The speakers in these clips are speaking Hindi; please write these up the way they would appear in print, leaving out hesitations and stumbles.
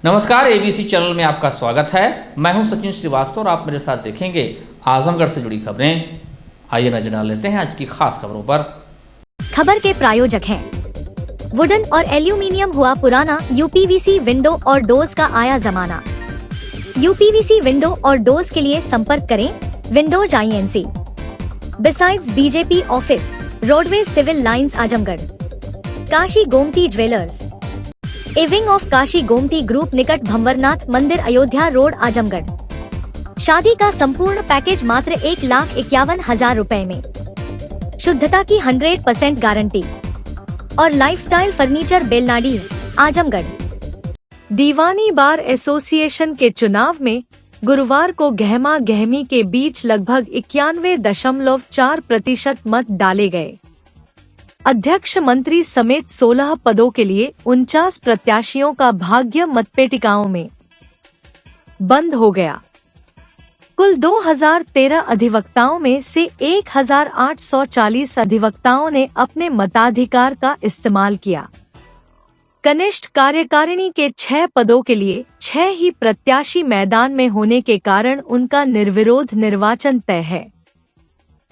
नमस्कार, एबीसी चैनल में आपका स्वागत है। मैं हूं सचिन श्रीवास्तव और आप मेरे साथ देखेंगे आजमगढ़ से जुड़ी खबरें। आइए नजर डाल लेते हैं आज की खास खबरों पर। खबर के प्रायोजक हैं वुडन और एल्यूमिनियम हुआ पुराना, यूपीवीसी विंडो और डोर्स का आया जमाना। यूपीवीसी विंडो और डोर्स के लिए संपर्क करें Windows INC। Besides BJP office, roadways civil lines Azamgarh. Kashi Gomti jewellers, a wing of Kashi Gomti group निकट भंवरनाथ मंदिर, अयोध्या रोड, आजमगढ़। शादी का संपूर्ण पैकेज मात्र 1,51,000 रुपए में। शुद्धता की 100% गारंटी और लाइफस्टाइल फर्नीचर, बेलनाडी, आजमगढ़। दीवानी बार एसोसिएशन के चुनाव में गुरुवार को गहमा गहमी के बीच लगभग 91.4% मत डाले गए। अध्यक्ष, मंत्री समेत 16 पदों के लिए 49 प्रत्याशियों का भाग्य मतपेटिकाओं में बंद हो गया। कुल 2013 अधिवक्ताओं में से 1,840 अधिवक्ताओं ने अपने मताधिकार का इस्तेमाल किया। कनिष्ठ कार्यकारिणी के 6 पदों के लिए 6 ही प्रत्याशी मैदान में होने के कारण उनका निर्विरोध निर्वाचन तय है।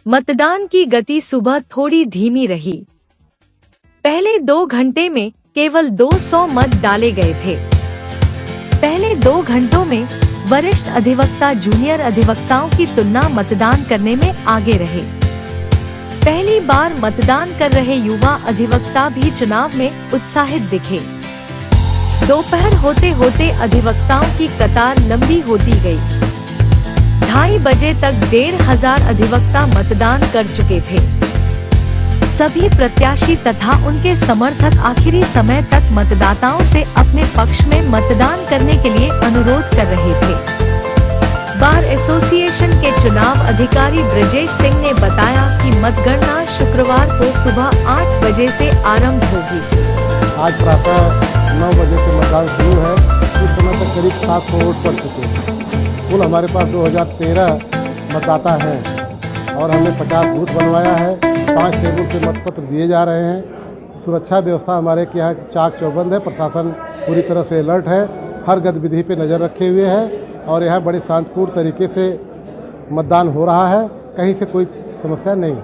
मतदान की गति सुबह थोड़ी धीमी रही। पहले 2 घंटे में केवल 200 मत डाले गए थे। पहले 2 घंटों में वरिष्ठ अधिवक्ता जूनियर अधिवक्ताओं की तुलना मतदान करने में आगे रहे। पहली बार मतदान कर रहे युवा अधिवक्ता भी चुनाव में उत्साहित दिखे। दोपहर होते होते अधिवक्ताओं की कतार लंबी होती गई। 2:30 बजे तक 1,500 अधिवक्ता मतदान कर चुके थे। सभी प्रत्याशी तथा उनके समर्थक आखिरी समय तक मतदाताओं से अपने पक्ष में मतदान करने के लिए अनुरोध कर रहे थे। बार एसोसिएशन के चुनाव अधिकारी ब्रजेश सिंह ने बताया कि मतगणना शुक्रवार को सुबह 8 बजे से आरंभ होगी। आज प्रातः 9 बजे से मतदान शुरू है। इस समय तक करीब 700 वोट पड़ चुके हैं। कुल हमारे पास 2013 मतदाता हैं और हमने 50 बूथ बनवाया है। 5 टेबल से मतपत्र दिए जा रहे हैं। सुरक्षा व्यवस्था हमारे के यहाँ चाक चौबंद है। प्रशासन पूरी तरह से अलर्ट है, हर गतिविधि पे नज़र रखे हुए है और यहाँ बड़े शांतिपूर्ण तरीके से मतदान हो रहा है। कहीं से कोई समस्या नहीं है।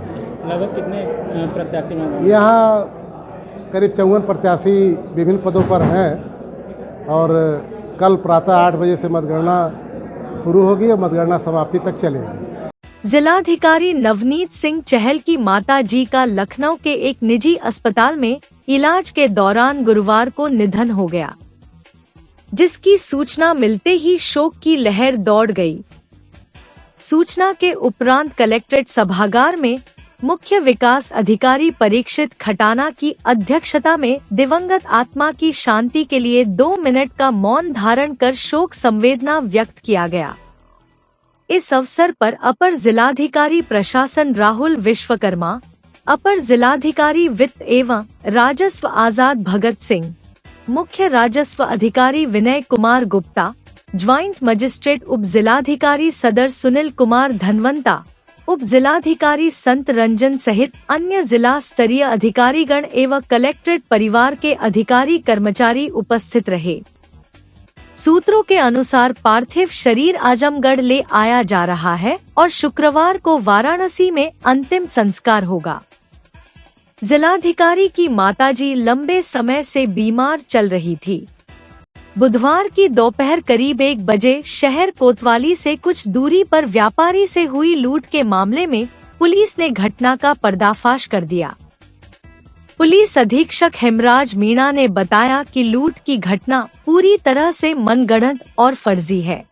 लगभग कितने प्रत्याशी यहाँ करीब 54 प्रत्याशी विभिन्न पदों पर हैं और कल प्रातः 8 बजे से मतगणना शुरू होगी और मतगणना समाप्ति तक चलेगी। जिलाधिकारी नवनीत सिंह चहल की माता जी का लखनऊ के एक निजी अस्पताल में इलाज के दौरान गुरुवार को निधन हो गया, जिसकी सूचना मिलते ही शोक की लहर दौड़ गई। सूचना के उपरांत कलेक्ट्रेट सभागार में मुख्य विकास अधिकारी परीक्षित खटाना की अध्यक्षता में दिवंगत आत्मा की शांति के लिए 2 मिनट का मौन धारण कर शोक संवेदना व्यक्त किया गया। इस अवसर पर अपर जिलाधिकारी प्रशासन राहुल विश्वकर्मा, अपर जिलाधिकारी वित्त एवं राजस्व आजाद भगत सिंह, मुख्य राजस्व अधिकारी विनय कुमार गुप्ता, ज्वाइंट मजिस्ट्रेट उप जिलाधिकारी सदर सुनील कुमार धनवंता, उप जिलाधिकारी संत रंजन सहित अन्य जिला स्तरीय अधिकारीगण एवं कलेक्ट्रेट परिवार के अधिकारी कर्मचारी उपस्थित रहे। सूत्रों के अनुसार पार्थिव शरीर आजमगढ़ ले आया जा रहा है और शुक्रवार को वाराणसी में अंतिम संस्कार होगा। जिलाधिकारी की माताजी लंबे समय से बीमार चल रही थी। बुधवार की दोपहर करीब 1 बजे शहर कोतवाली से कुछ दूरी पर व्यापारी से हुई लूट के मामले में पुलिस ने घटना का पर्दाफाश कर दिया। पुलिस अधीक्षक हेमराज मीणा ने बताया कि लूट की घटना पूरी तरह से मनगढ़ंत और फर्जी है।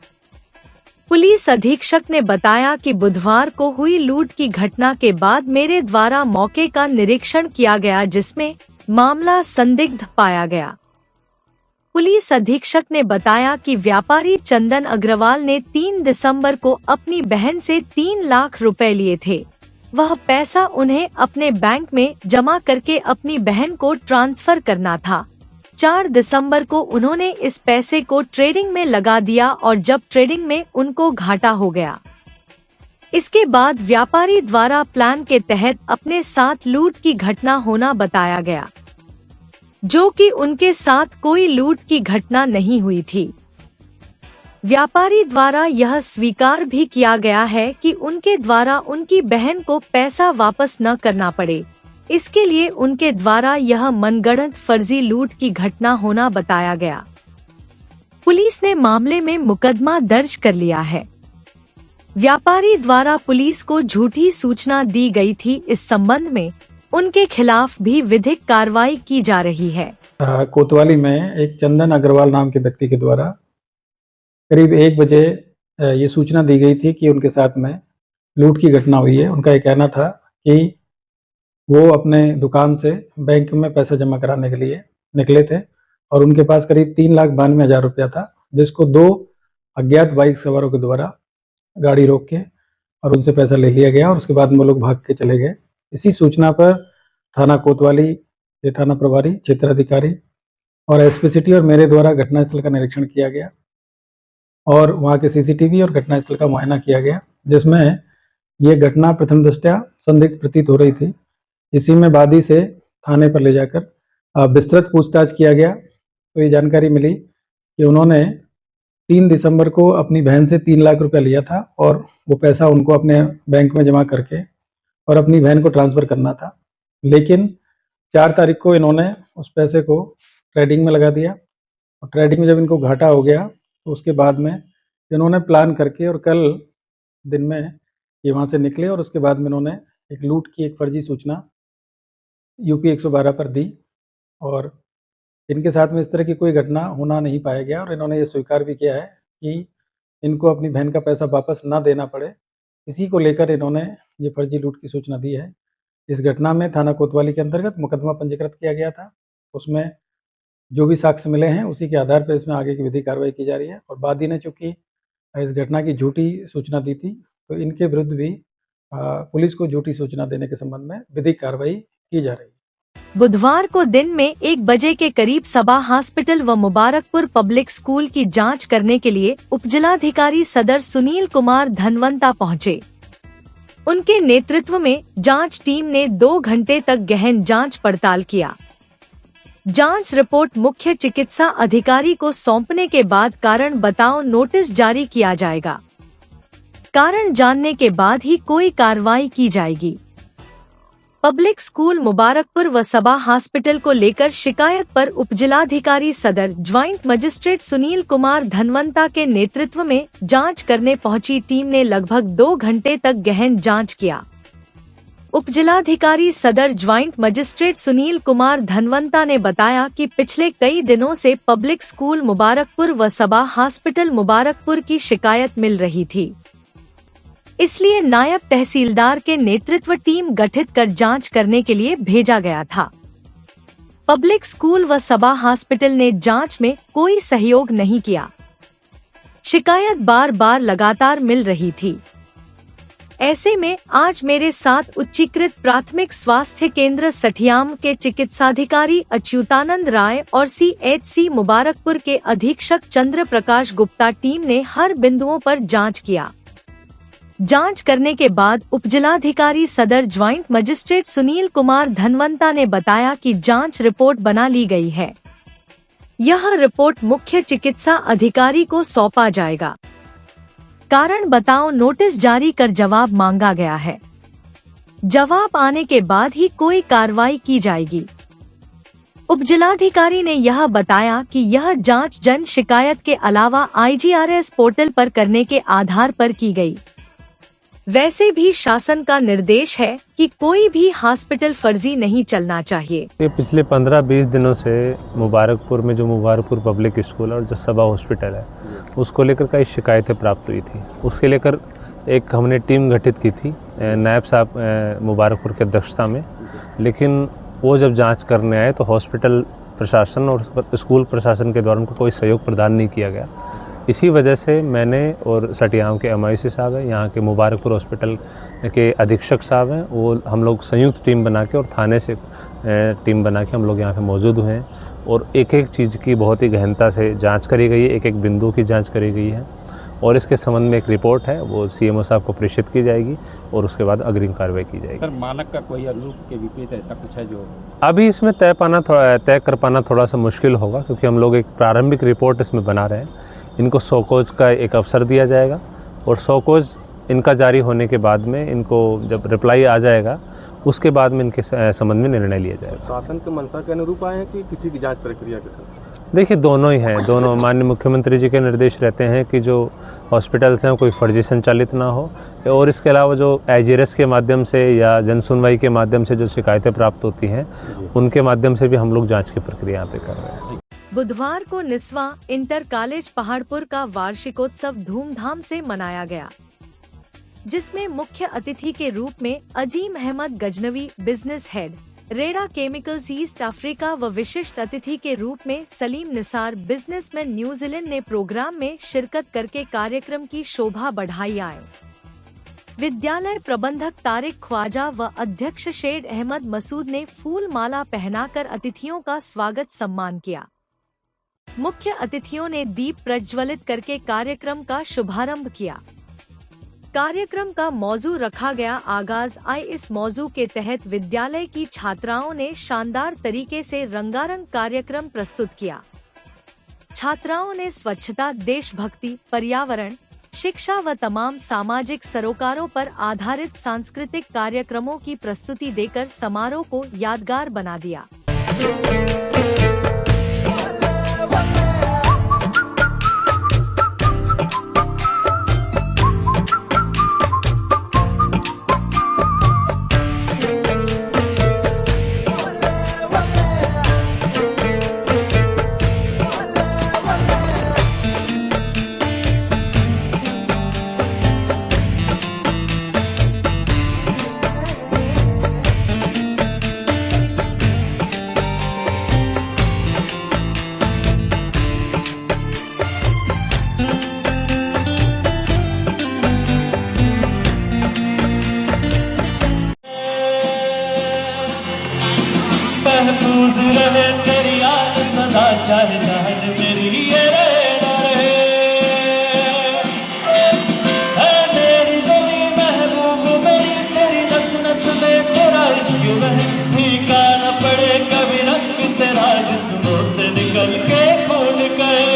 पुलिस अधीक्षक ने बताया कि बुधवार को हुई लूट की घटना के बाद मेरे द्वारा मौके का निरीक्षण किया गया, जिसमें मामला संदिग्ध पाया गया। पुलिस अधीक्षक ने बताया कि व्यापारी चंदन अग्रवाल ने 3 दिसंबर को अपनी बहन से 3 लाख रुपए लिए थे। वह पैसा उन्हें अपने बैंक में जमा करके अपनी बहन को ट्रांसफर करना था। 4 दिसंबर को उन्होंने इस पैसे को ट्रेडिंग में लगा दिया और जब ट्रेडिंग में उनको घाटा हो गया, इसके बाद व्यापारी द्वारा प्लान के तहत अपने साथ लूट की घटना होना बताया गया। जो कि उनके साथ कोई लूट की घटना नहीं हुई थी। व्यापारी द्वारा यह स्वीकार भी किया गया है कि उनके द्वारा उनकी बहन को पैसा वापस न करना पड़े, इसके लिए उनके द्वारा यह मनगढ़ंत फर्जी लूट की घटना होना बताया गया। पुलिस ने मामले में मुकदमा दर्ज कर लिया है। व्यापारी द्वारा पुलिस को झूठी सूचना दी गई थी। इस संबंध में उनके खिलाफ भी विधिक कार्रवाई की जा रही है। कोतवाली में एक चंदन अग्रवाल नाम के व्यक्ति के द्वारा करीब 1 बजे ये सूचना दी गई थी कि उनके साथ में लूट की घटना हुई है। उनका ये कहना था कि वो अपने दुकान से बैंक में पैसा जमा कराने के लिए निकले थे और उनके पास करीब 3,92,000 रुपया था, जिसको 2 अज्ञात बाइक सवारों के द्वारा गाड़ी रोक के और उनसे पैसा ले लिया गया और उसके बाद वो लोग भाग के चले गए। इसी सूचना पर थाना कोतवाली के थाना प्रभारी, क्षेत्राधिकारी और एसपी सिटी और मेरे द्वारा घटनास्थल का निरीक्षण किया गया और वहाँ के सीसीटीवी और घटनास्थल का मुआयना किया गया, जिसमें ये घटना प्रथम दृष्टया संदिग्ध प्रतीत हो रही थी। इसी में वादी से थाने पर ले जाकर विस्तृत पूछताछ किया गया तो ये जानकारी मिली कि उन्होंने 3 दिसंबर को अपनी बहन से 3 लाख रुपया लिया था और वो पैसा उनको अपने बैंक में जमा करके और अपनी बहन को ट्रांसफ़र करना था। लेकिन 4 तारीख को इन्होंने उस पैसे को ट्रेडिंग में लगा दिया और ट्रेडिंग में जब इनको घाटा हो गया तो उसके बाद में इन्होंने प्लान करके और कल दिन में ये वहाँ से निकले और उसके बाद में इन्होंने एक लूट की एक फर्जी सूचना यूपी 112 पर दी और इनके साथ में इस तरह की कोई घटना होना नहीं पाया गया और इन्होंने ये स्वीकार भी किया है कि इनको अपनी बहन का पैसा वापस ना देना पड़े, इसी को लेकर इन्होंने ये फर्जी लूट की सूचना दी है। इस घटना में थाना कोतवाली के अंतर्गत मुकदमा पंजीकृत किया गया था। उसमें जो भी साक्ष्य मिले हैं उसी के आधार पर इसमें आगे की विधिक कार्रवाई की जा रही है और वादी ने चूंकि इस घटना की झूठी सूचना दी थी तो इनके विरुद्ध भी पुलिस को झूठी सूचना देने के संबंध में विधिक कार्रवाई की जा रही है। बुधवार को दिन में 1 बजे के करीब सबा हॉस्पिटल व मुबारकपुर पब्लिक स्कूल की जांच करने के लिए उपजिलाधिकारी सदर सुनील कुमार धनवंता पहुंचे। उनके नेतृत्व में जांच टीम ने 2 घंटे तक गहन जांच पड़ताल किया। जांच रिपोर्ट मुख्य चिकित्सा अधिकारी को सौंपने के बाद कारण बताओ नोटिस जारी किया जाएगा। कारण जानने के बाद ही कोई कार्रवाई की जाएगी। पब्लिक स्कूल मुबारकपुर व सबा हॉस्पिटल को लेकर शिकायत पर उपजिलाधिकारी सदर ज्वाइंट मजिस्ट्रेट सुनील कुमार धनवंता के नेतृत्व में जांच करने पहुंची टीम ने लगभग 2 घंटे तक गहन जांच किया। उपजिलाधिकारी सदर ज्वाइंट मजिस्ट्रेट सुनील कुमार धनवंता ने बताया कि पिछले कई दिनों से पब्लिक स्कूल मुबारकपुर व सबा हॉस्पिटल मुबारकपुर की शिकायत मिल रही थी, इसलिए नायब तहसीलदार के नेतृत्व टीम गठित कर जांच करने के लिए भेजा गया था। पब्लिक स्कूल व सबा हॉस्पिटल ने जांच में कोई सहयोग नहीं किया। शिकायत बार बार लगातार मिल रही थी। ऐसे में आज मेरे साथ उच्चीकृत प्राथमिक स्वास्थ्य केंद्र सठियाम के चिकित्साधिकारी अच्युतानंद राय और CHC मुबारकपुर के अधीक्षक चंद्र प्रकाश गुप्ता टीम ने हर बिंदुओं पर जांच किया। जांच करने के बाद उपजिलाधिकारी सदर ज्वाइंट मजिस्ट्रेट सुनील कुमार धनवंता ने बताया कि जांच रिपोर्ट बना ली गई है। यह रिपोर्ट मुख्य चिकित्सा अधिकारी को सौंपा जाएगा। कारण बताओ नोटिस जारी कर जवाब मांगा गया है। जवाब आने के बाद ही कोई कार्रवाई की जाएगी। उपजिलाधिकारी ने यह बताया कि यह जांच जन शिकायत के अलावा IGRS पोर्टल पर करने के आधार पर की गई। वैसे भी शासन का निर्देश है कि कोई भी हॉस्पिटल फर्जी नहीं चलना चाहिए। ये पिछले 15-20 दिनों से मुबारकपुर में जो मुबारकपुर पब्लिक स्कूल और जो सबा हॉस्पिटल है उसको लेकर कई शिकायतें प्राप्त हुई थी। उसके लेकर एक हमने टीम गठित की थी नायब साहब मुबारकपुर की अध्यक्षता में, लेकिन वो जब जांच करने आए तो हॉस्पिटल प्रशासन और स्कूल प्रशासन के द्वारा उनको कोई सहयोग प्रदान नहीं किया गया। इसी वजह से मैंने और सटियाम के MIC साहब हैं, यहाँ के मुबारकपुर हॉस्पिटल के अधीक्षक साहब हैं, वो हम लोग संयुक्त टीम बना के और थाने से टीम बना के हम लोग यहाँ पे मौजूद हुए हैं और एक एक चीज़ की बहुत ही गहनता से जांच करी गई है, एक एक बिंदु की जांच करी गई है और इसके संबंध में एक रिपोर्ट है वो सीएमओ साहब को प्रेषित की जाएगी और उसके बाद अग्रिम कार्रवाई की जाएगी। सर मानक का कोई रूप के विपरीत ऐसा कुछ है जो अभी इसमें तय कर पाना थोड़ा सा मुश्किल होगा, क्योंकि हम लोग एक प्रारंभिक रिपोर्ट इसमें बना रहे हैं। इनको शोकोज का एक अवसर दिया जाएगा और शोकोज इनका जारी होने के बाद में इनको जब रिप्लाई आ जाएगा उसके बाद में इनके संबंध में निर्णय लिया जाएगा। शासन के मंशा के अनुरूप आए हैं कि किसी की जांच प्रक्रिया के साथ? देखिए दोनों ही हैं। दोनों माननीय मुख्यमंत्री जी के निर्देश रहते हैं कि जो हॉस्पिटल्स हैं कोई फर्जी संचालित ना हो, और इसके अलावा जो एजेरेस के माध्यम से या जनसुनवाई के माध्यम से जो शिकायतें प्राप्त होती हैं उनके माध्यम से भी हम लोग जांच की प्रक्रिया यहाँ पे कर रहे हैं। बुधवार को निस्वा इंटर कॉलेज पहाड़पुर का वार्षिकोत्सव धूमधाम से मनाया गया, जिसमें मुख्य अतिथि के रूप में Azim Ahmad Ghaznavi business head Reda Chemicals East Africa व विशिष्ट अतिथि के रूप में सलीम निसार बिजनेसमैन न्यूजीलैंड ने प्रोग्राम में शिरकत करके कार्यक्रम की शोभा बढ़ाई आए। विद्यालय प्रबंधक तारिक ख्वाजा व अध्यक्ष शेड अहमद मसूद ने फूल माला पहनाकर अतिथियों का स्वागत सम्मान किया। मुख्य अतिथियों ने दीप प्रज्वलित करके कार्यक्रम का शुभारंभ किया। कार्यक्रम का मौजू रखा गया आगाज आए। इस मौजू के तहत विद्यालय की छात्राओं ने शानदार तरीके से रंगारंग कार्यक्रम प्रस्तुत किया। छात्राओं ने स्वच्छता, देशभक्ति, पर्यावरण, शिक्षा व तमाम सामाजिक सरोकारों पर आधारित सांस्कृतिक कार्यक्रमों की प्रस्तुति देकर समारोह को यादगार बना दिया। महफूज रहे तेरी याद सदा, चाहे जहाज मेरी ये रहे ना रहे। है मेरी ज़मीं महबूब मेरी, तेरी नस नस में तेरा इश्क बहे। फीका न पड़े कभी रंग तेरा, जिस्मों से निकल के खून गए।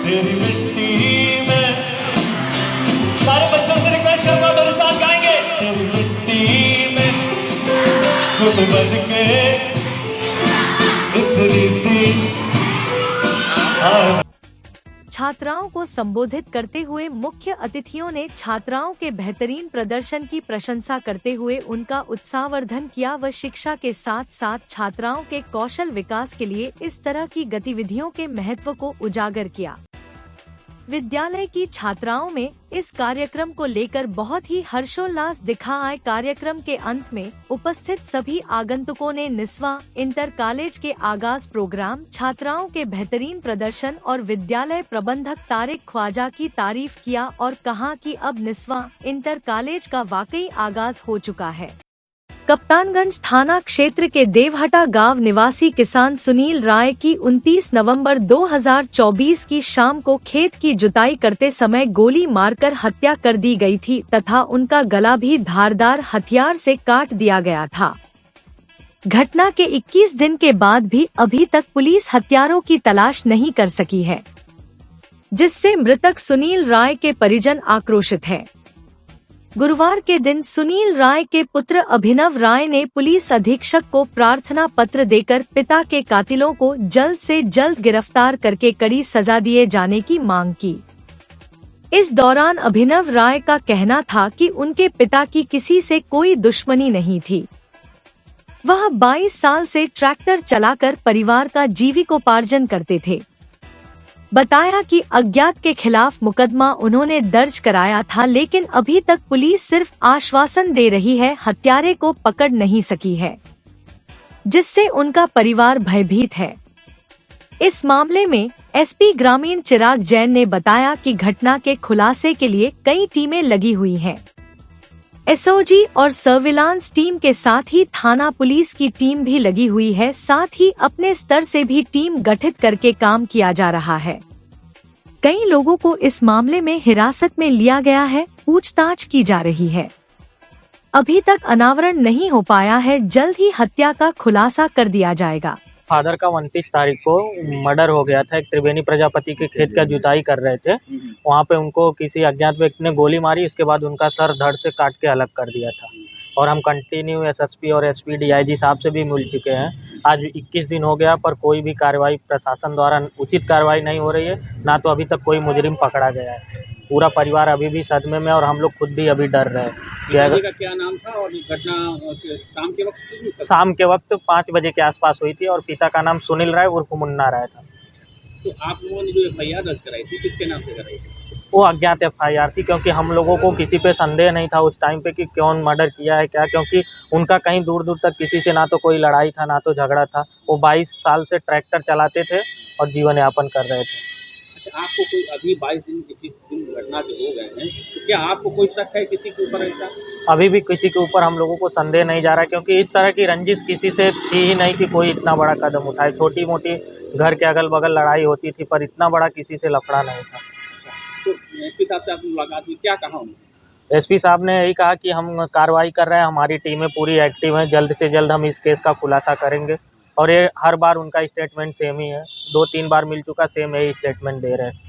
तेरी मिट्टी में सारे बच्चों से रिक्वेस्ट करूंगा मेरे साथ गाएंगे। तेरी मिट्टी में खुद बन के इतनी सी। छात्राओं को संबोधित करते हुए मुख्य अतिथियों ने छात्राओं के बेहतरीन प्रदर्शन की प्रशंसा करते हुए उनका उत्साहवर्धन किया व शिक्षा के साथ साथ छात्राओं के कौशल विकास के लिए इस तरह की गतिविधियों के महत्व को उजागर किया। विद्यालय की छात्राओं में इस कार्यक्रम को लेकर बहुत ही हर्षोल्लास दिखा आए। कार्यक्रम के अंत में उपस्थित सभी आगंतुकों ने निस्वा इंटर कॉलेज के आगाज प्रोग्राम, छात्राओं के बेहतरीन प्रदर्शन और विद्यालय प्रबंधक तारिक ख्वाजा की तारीफ किया और कहा कि अब निस्वा इंटर कॉलेज का वाकई आगाज हो चुका है। कप्तानगंज थाना क्षेत्र के देवहटा गांव निवासी किसान सुनील राय की 29 नवंबर 2024 की शाम को खेत की जुताई करते समय गोली मारकर हत्या कर दी गई थी तथा उनका गला भी धारदार हथियार से काट दिया गया था। घटना के 21 दिन के बाद भी अभी तक पुलिस हत्यारों की तलाश नहीं कर सकी है, जिससे मृतक सुनील राय के परिजन आक्रोशित हैं। गुरुवार के दिन सुनील राय के पुत्र अभिनव राय ने पुलिस अधीक्षक को प्रार्थना पत्र देकर पिता के कातिलों को जल्द से जल्द गिरफ्तार करके कड़ी सजा दिए जाने की मांग की। इस दौरान अभिनव राय का कहना था कि उनके पिता की किसी से कोई दुश्मनी नहीं थी। वह 22 साल से ट्रैक्टर चलाकर परिवार का जीविकोपार्जन करते थे। बताया कि अज्ञात के खिलाफ मुकदमा उन्होंने दर्ज कराया था, लेकिन अभी तक पुलिस सिर्फ आश्वासन दे रही है, हत्यारे को पकड़ नहीं सकी है, जिससे उनका परिवार भयभीत है। इस मामले में एसपी ग्रामीण चिराग जैन ने बताया कि घटना के खुलासे के लिए कई टीमें लगी हुई हैं। एसओजी और सर्विलांस टीम के साथ ही थाना पुलिस की टीम भी लगी हुई है। साथ ही अपने स्तर से भी टीम गठित करके काम किया जा रहा है। कई लोगों को इस मामले में हिरासत में लिया गया है, पूछताछ की जा रही है। अभी तक अनावरण नहीं हो पाया है, जल्द ही हत्या का खुलासा कर दिया जाएगा। फादर का 29 तारीख को मर्डर हो गया था। एक त्रिवेणी प्रजापति के खेत का जुताई कर रहे थे, वहाँ पे उनको किसी अज्ञात व्यक्ति ने गोली मारी। इसके बाद उनका सर धड़ से काट के अलग कर दिया था। और हम कंटिन्यू एसएसपी और एसपी डीआईजी साहब से भी मिल चुके हैं। आज 21 दिन हो गया पर कोई भी कार्रवाई प्रशासन द्वारा उचित कार्रवाई नहीं हो रही है, ना तो अभी तक कोई मुजरिम पकड़ा गया है। पूरा परिवार अभी भी सदमे में और हम लोग खुद भी अभी डर रहे हैं। का क्या नाम था और घटना शाम के वक्त 5 बजे के आसपास हुई थी और पिता का नाम सुनील राय उर्फ मुन्ना राय था। तो आप लोगों ने जो एफआईआर दर्ज कराई थी किसके नाम से कराई थी? वो अज्ञात एफआईआर थी, क्योंकि हम लोगों को किसी पे संदेह नहीं था उस टाइम पे कि कौन मर्डर किया है क्या, क्योंकि उनका कहीं दूर दूर तक किसी से ना तो कोई लड़ाई था ना तो झगड़ा था। वो 22 साल से ट्रैक्टर चलाते थे और जीवन यापन कर रहे थे। अच्छा, आपको कोई अभी 22 दिन 21 दिन घटना के हो गए हैं, तो क्या आपको कोई शक है किसी के ऊपर ऐसा? अभी भी किसी के ऊपर हम लोगों को संदेह नहीं जा रहा है, क्योंकि इस तरह की रंजिश किसी से थी ही नहीं कि कोई इतना बड़ा कदम उठाए। छोटी मोटी घर के अगल बगल लड़ाई होती थी पर इतना बड़ा किसी से लफड़ा नहीं था। तो एसपी साहब से आपकी मुलाकात हुई, क्या कहा उन्होंने? एसपी साहब ने यही कहा कि हम कार्रवाई कर रहे हैं, हमारी टीमें पूरी एक्टिव हैं, जल्द से जल्द हम इस केस का खुलासा करेंगे। और ये हर बार उनका स्टेटमेंट सेम ही है, 2-3 बार मिल चुका, सेम यही स्टेटमेंट दे रहे हैं।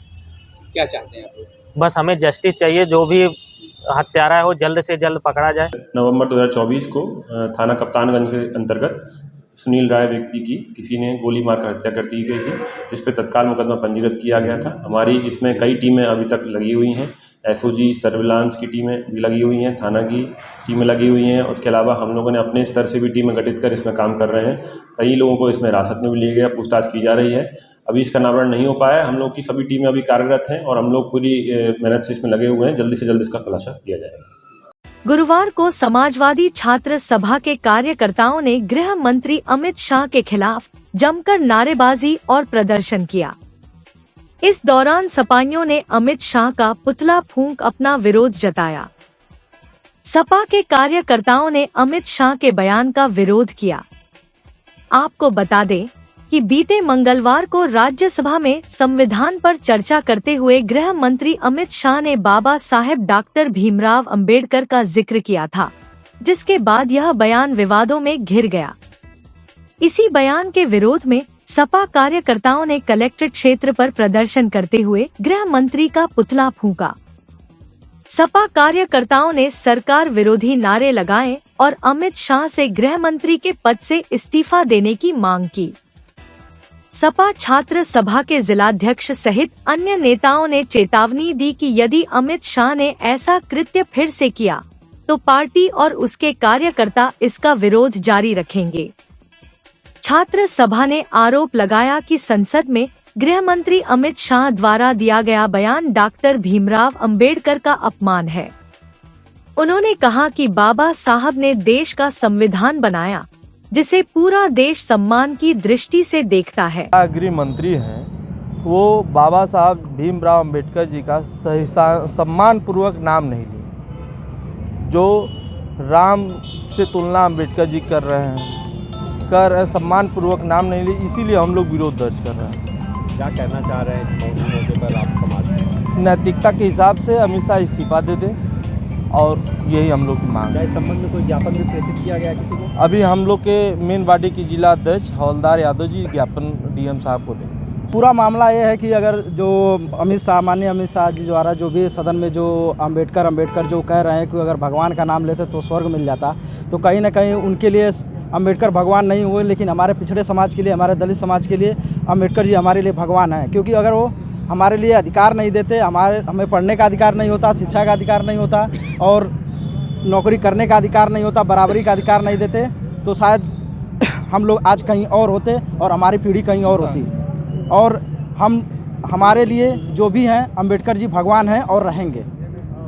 क्या चाहते हैं आप? बस हमें जस्टिस चाहिए, जो भी हत्यारा है वो जल्द से जल्द पकड़ा जाए। नवंबर 2024 को थाना कप्तानगंज के अंतर्गत सुनील राय व्यक्ति की किसी ने गोली मारकर हत्या कर दी गई थी, जिस पे तत्काल मुकदमा पंजीकृत किया गया था। हमारी इसमें कई टीमें अभी तक लगी हुई हैं। एसओजी सर्विलांस की टीमें भी लगी हुई हैं, थाना की टीमें लगी हुई हैं। उसके अलावा हम लोगों ने अपने स्तर से भी टीमें गठित कर इसमें काम कर रहे हैं। कई लोगों को इसमें हिरासत में भी लिया गया, पूछताछ की जा रही है। अभी इसका अनावरण नहीं हो पाया। हम लोग की सभी टीमें अभी कार्यरत हैं और हम लोग पूरी मेहनत से इसमें लगे हुए हैं। जल्दी से जल्द इसका खुलासा किया जाएगा। गुरुवार को समाजवादी छात्र सभा के कार्यकर्ताओं ने गृह मंत्री अमित शाह के खिलाफ जमकर नारेबाजी और प्रदर्शन किया। इस दौरान सपाइयों ने अमित शाह का पुतला फूंक अपना विरोध जताया। सपा के कार्यकर्ताओं ने अमित शाह के बयान का विरोध किया। आपको बता दें कि बीते मंगलवार को राज्यसभा में संविधान पर चर्चा करते हुए गृह मंत्री अमित शाह ने बाबा साहेब डॉक्टर भीमराव अंबेडकर का जिक्र किया था, जिसके बाद यह बयान विवादों में घिर गया। इसी बयान के विरोध में सपा कार्यकर्ताओं ने कलेक्ट्रेट क्षेत्र पर प्रदर्शन करते हुए गृह मंत्री का पुतला फूंका। सपा कार्यकर्ताओं ने सरकार विरोधी नारे लगाए और अमित शाह से गृह मंत्री के पद से इस्तीफा देने की मांग की। सपा छात्र सभा के जिलाध्यक्ष सहित अन्य नेताओं ने चेतावनी दी कि यदि अमित शाह ने ऐसा कृत्य फिर से किया तो पार्टी और उसके कार्यकर्ता इसका विरोध जारी रखेंगे। छात्र सभा ने आरोप लगाया कि संसद में गृह मंत्री अमित शाह द्वारा दिया गया बयान डॉक्टर भीमराव अंबेडकर का अपमान है। उन्होंने कहा कि बाबा साहब ने देश का संविधान बनाया, जिसे पूरा देश सम्मान की दृष्टि से देखता है। गृह मंत्री हैं, वो बाबा साहब भीमराव अंबेडकर जी का सम्मान पूर्वक नाम नहीं लिए। जो राम से तुलना अंबेडकर जी कर रहे हैं, सम्मान पूर्वक नाम नहीं लिए, इसीलिए हम लोग विरोध दर्ज कर रहे हैं। क्या कहना चाह रहे हैं इस मौके पर आप समाज में? नैतिकता के हिसाब से अमित शाह इस्तीफा दे दें और यही हम लोग की मांग है। इस संबंध में कोई ज्ञापन भी प्रेषित किया गया किसी को? अभी हम लोग के मेन बॉडी की जिला अध्यक्ष हवलदार यादव जी ज्ञापन डीएम साहब को दें। पूरा मामला ये है कि अगर जो माननीय अमित शाह जी द्वारा जो भी सदन में जो अम्बेडकर जो कह रहे हैं कि अगर भगवान का नाम लेते तो स्वर्ग मिल जाता, तो कहीं ना कहीं उनके लिए अम्बेडकर भगवान नहीं हुए, लेकिन हमारे पिछड़े समाज के लिए, हमारे दलित समाज के लिए अम्बेडकर जी हमारे लिए भगवान हैं। क्योंकि अगर वो हमारे लिए अधिकार नहीं देते, हमें पढ़ने का अधिकार नहीं होता, शिक्षा का अधिकार नहीं होता और नौकरी करने का अधिकार नहीं होता, बराबरी का अधिकार नहीं देते, तो शायद हम लोग आज कहीं और होते और हमारी पीढ़ी कहीं और होती। और हमारे लिए जो भी हैं अम्बेडकर जी भगवान हैं और रहेंगे।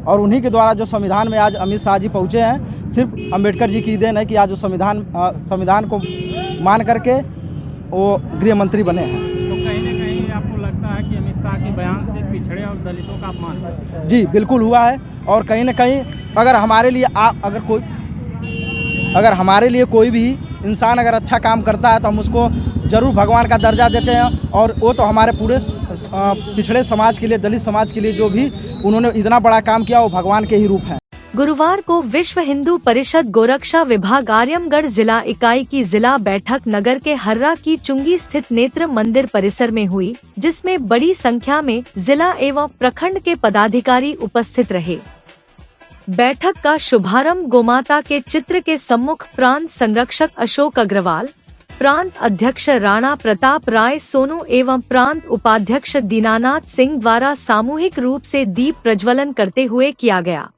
और उन्हीं के द्वारा जो संविधान में आज अमित शाह जी पहुँचे हैं, सिर्फ अम्बेडकर जी की देन है कि आज वो संविधान को मान करके वो गृह मंत्री बने हैं। तो कहीं ना कहीं आपको लगता है कि अमित शाह के बयान से पिछड़े और दलितों का अपमान है? जी बिल्कुल हुआ है। और कहीं ना कहीं अगर हमारे लिए कोई भी इंसान अगर अच्छा काम करता है तो हम उसको ज़रूर भगवान का दर्जा देते हैं। और वो तो हमारे पूरे पिछड़े समाज के लिए, दलित समाज के लिए जो भी उन्होंने इतना बड़ा काम किया, वो भगवान के ही रूप हैं। गुरुवार को विश्व हिंदू परिषद गोरक्षा विभाग आर्यमगढ़ जिला इकाई की जिला बैठक नगर के हर्रा की चुंगी स्थित नेत्र मंदिर परिसर में हुई, जिसमें बड़ी संख्या में जिला एवं प्रखंड के पदाधिकारी उपस्थित रहे। बैठक का शुभारंभ गोमाता के चित्र के सम्मुख प्रांत संरक्षक अशोक अग्रवाल, प्रांत अध्यक्ष राणा प्रताप राय सोनू एवं प्रांत उपाध्यक्ष दीनानाथ सिंह द्वारा सामूहिक रूप से दीप प्रज्वलन करते हुए किया गया।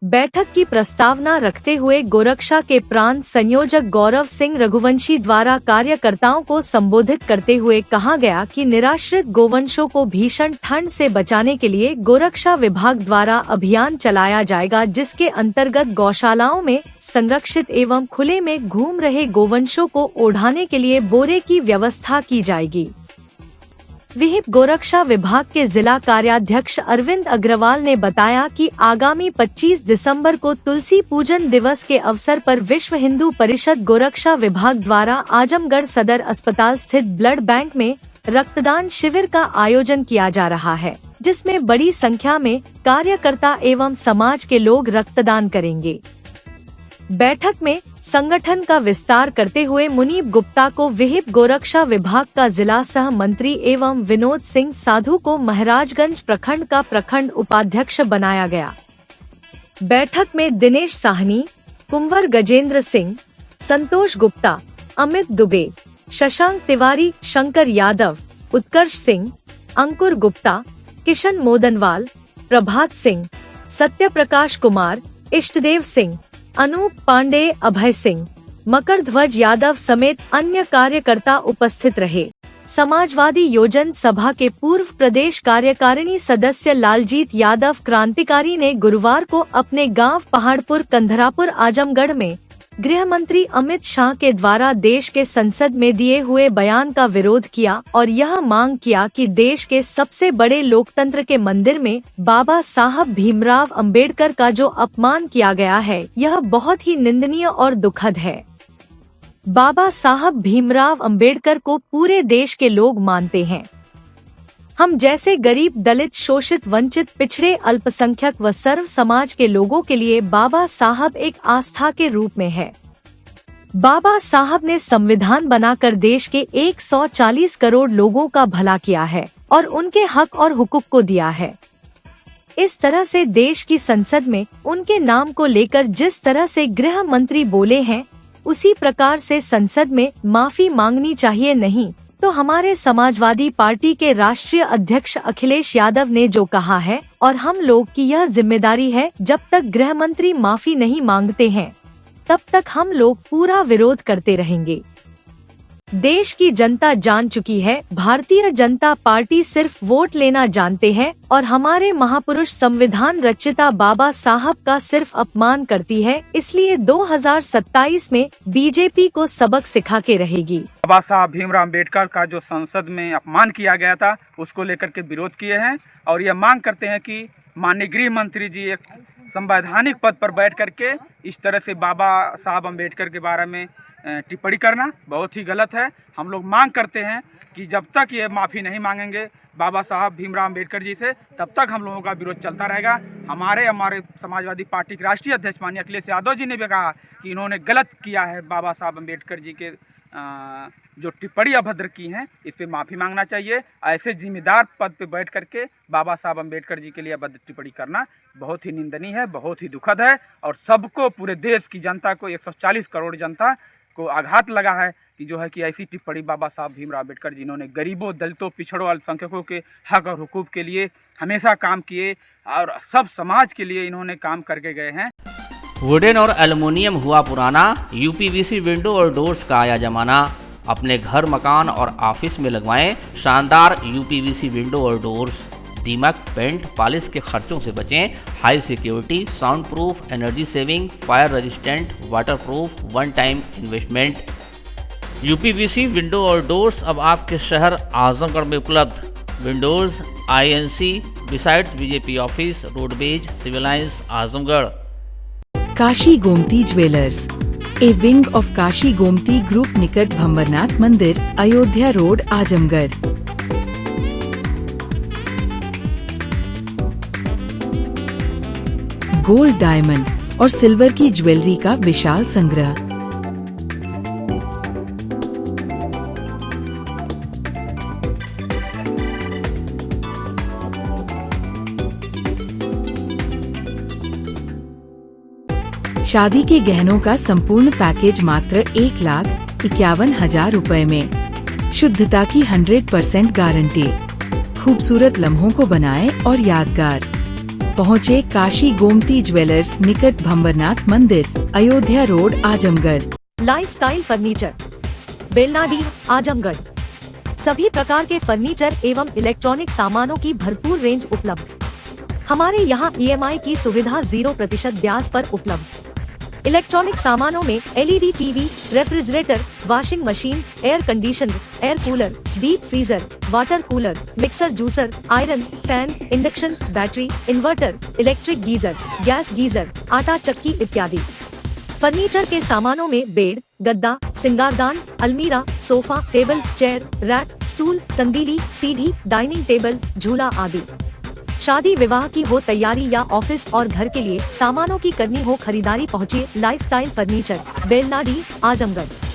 बैठक की प्रस्तावना रखते हुए गोरक्षा के प्रांत संयोजक गौरव सिंह रघुवंशी द्वारा कार्यकर्ताओं को संबोधित करते हुए कहा गया कि निराश्रित गोवंशों को भीषण ठंड से बचाने के लिए गोरक्षा विभाग द्वारा अभियान चलाया जाएगा, जिसके अंतर्गत गौशालाओं में संरक्षित एवं खुले में घूम रहे गोवंशों को ओढ़ाने के लिए बोरे की व्यवस्था की जाएगी। विहिप गोरक्षा विभाग के जिला कार्याध्यक्ष अरविंद अग्रवाल ने बताया कि आगामी 25 दिसंबर को तुलसी पूजन दिवस के अवसर पर विश्व हिंदू परिषद गोरक्षा विभाग द्वारा आजमगढ़ सदर अस्पताल स्थित ब्लड बैंक में रक्तदान शिविर का आयोजन किया जा रहा है, जिसमें बड़ी संख्या में कार्यकर्ता एवं समाज के लोग रक्तदान करेंगे। बैठक में संगठन का विस्तार करते हुए मुनीब गुप्ता को विहिप गोरक्षा विभाग का जिला सह मंत्री एवं विनोद सिंह साधु को महाराजगंज प्रखंड का प्रखंड उपाध्यक्ष बनाया गया। बैठक में दिनेश साहनी, कुंवर गजेंद्र सिंह, संतोष गुप्ता, अमित दुबे, शशांक तिवारी, शंकर यादव, उत्कर्ष सिंह, अंकुर गुप्ता, किशन मोदनवाल, प्रभात सिंह, सत्य प्रकाश कुमार, इष्टदेव सिंह, अनूप पांडे, अभय सिंह, मकर ध्वज यादव समेत अन्य कार्यकर्ता उपस्थित रहे। समाजवादी योजन सभा के पूर्व प्रदेश कार्यकारिणी सदस्य लालजीत यादव क्रांतिकारी ने गुरुवार को अपने गांव पहाड़पुर कंधरापुर आजमगढ़ में गृह मंत्री अमित शाह के द्वारा देश के संसद में दिए हुए बयान का विरोध किया और यह मांग किया कि देश के सबसे बड़े लोकतंत्र के मंदिर में बाबा साहब भीमराव अंबेडकर का जो अपमान किया गया है, यह बहुत ही निंदनीय और दुखद है। बाबा साहब भीमराव अंबेडकर को पूरे देश के लोग मानते हैं। हम जैसे गरीब, दलित, शोषित, वंचित, पिछड़े, अल्पसंख्यक व सर्व समाज के लोगों के लिए बाबा साहब एक आस्था के रूप में है। बाबा साहब ने संविधान बनाकर देश के 140 करोड़ लोगों का भला किया है और उनके हक और हुकूक को दिया है। इस तरह से देश की संसद में उनके नाम को लेकर जिस तरह से गृह मंत्री बोले हैं, उसी प्रकार से संसद में माफी मांगनी चाहिए। नहीं तो हमारे समाजवादी पार्टी के राष्ट्रीय अध्यक्ष अखिलेश यादव ने जो कहा है और हम लोग की यह जिम्मेदारी है, जब तक गृह मंत्री माफी नहीं मांगते हैं तब तक हम लोग पूरा विरोध करते रहेंगे। देश की जनता जान चुकी है, भारतीय जनता पार्टी सिर्फ वोट लेना जानते हैं और हमारे महापुरुष संविधान रचिता बाबा साहब का सिर्फ अपमान करती है। इसलिए 2027 में बीजेपी को सबक सिखा के रहेगी। बाबा साहब भीमराव अंबेडकर का जो संसद में अपमान किया गया था, उसको लेकर के विरोध किए हैं और यह मांग करते हैं कि माननीय गृह मंत्री जी एक संवैधानिक पद पर बैठ करके इस तरह से बाबा साहब अंबेडकर के बारे में टिप्पणी करना बहुत ही गलत है। हम लोग मांग करते हैं कि जब तक ये माफ़ी नहीं मांगेंगे बाबा साहब भीमराव अंबेडकर जी से, तब तक हम लोगों का विरोध चलता रहेगा। हमारे समाजवादी पार्टी के राष्ट्रीय अध्यक्ष माननीय अखिलेश यादव जी ने भी कहा कि इन्होंने गलत किया है, बाबा साहब अंबेडकर जी के जो टिप्पणी अभद्र की हैं, इस पे माफ़ी मांगना चाहिए। ऐसे जिम्मेदार पद पे बैठ करके बाबा साहब अंबेडकर जी के लिए अभद्र टिप्पणी करना बहुत ही निंदनीय है, बहुत ही दुखद है और सबको, पूरे देश की जनता को, 140 करोड़ जनता को आघात लगा है कि जो है कि ऐसी टिप्पणी बाबा साहब भीमराव अम्बेडकर जिन्होंने गरीबों, दलितों, पिछड़ों, अल्पसंख्यकों के हक और हुकूक के लिए हमेशा काम किए और सब समाज के लिए इन्होंने काम करके गए हैं। वुडन और एल्युमिनियम हुआ पुराना, यूपीवीसी विंडो और डोर्स का आया जमाना। अपने घर, मकान और ऑफिस में लगवाएं शानदार यूपीवीसी विंडो और डोर्स। दीमक, पेंट, पॉलिश के खर्चों से बचें। High security, soundproof, energy saving, fire resistant, waterproof, one time investment. UPVC window और डोर्स अब आपके शहर आजमगढ़ में उपलब्ध। Windows INC besides BJP office, roadways, civil lines, Azamgarh. Kashi Gomti jewellers, a wing of Kashi Gomti group निकट भंवरनाथ मंदिर, Ayodhya road, Azamgarh. Gold, diamond और सिल्वर की ज्वेलरी का विशाल संग्रह। शादी के गहनों का संपूर्ण पैकेज मात्र 1,51,000 रुपए में। शुद्धता की 100% गारंटी। खूबसूरत लम्हों को बनाएं और यादगार। पहुँचे काशी गोमती ज्वेलर्स निकट भंवरनाथ मंदिर, Ayodhya road, Azamgarh. Lifestyle furniture, Belnadi, Azamgarh. सभी प्रकार के फर्नीचर एवं इलेक्ट्रॉनिक सामानों की भरपूर रेंज उपलब्ध। हमारे यहाँ EMI की सुविधा 0% ब्याज पर उपलब्ध। इलेक्ट्रॉनिक सामानों में LED TV, refrigerator, washing machine, air conditioner, air cooler, deep freezer, water cooler, mixer juicer, iron, fan, induction, battery, inverter, electric geyser, gas geyser, आटा चक्की इत्यादि। फर्नीचर के सामानों में बेड, गद्दा, सिंगारदान, अलमीरा, sofa, table, chair, rack, stool, संदीली, सीढ़ी, डाइनिंग टेबल, झूला आदि। शादी विवाह की हो तैयारी या ऑफिस और घर के लिए सामानों की करनी हो खरीदारी, पहुँचिए लाइफस्टाइल फर्नीचर, बेलनाडी, आजमगढ़।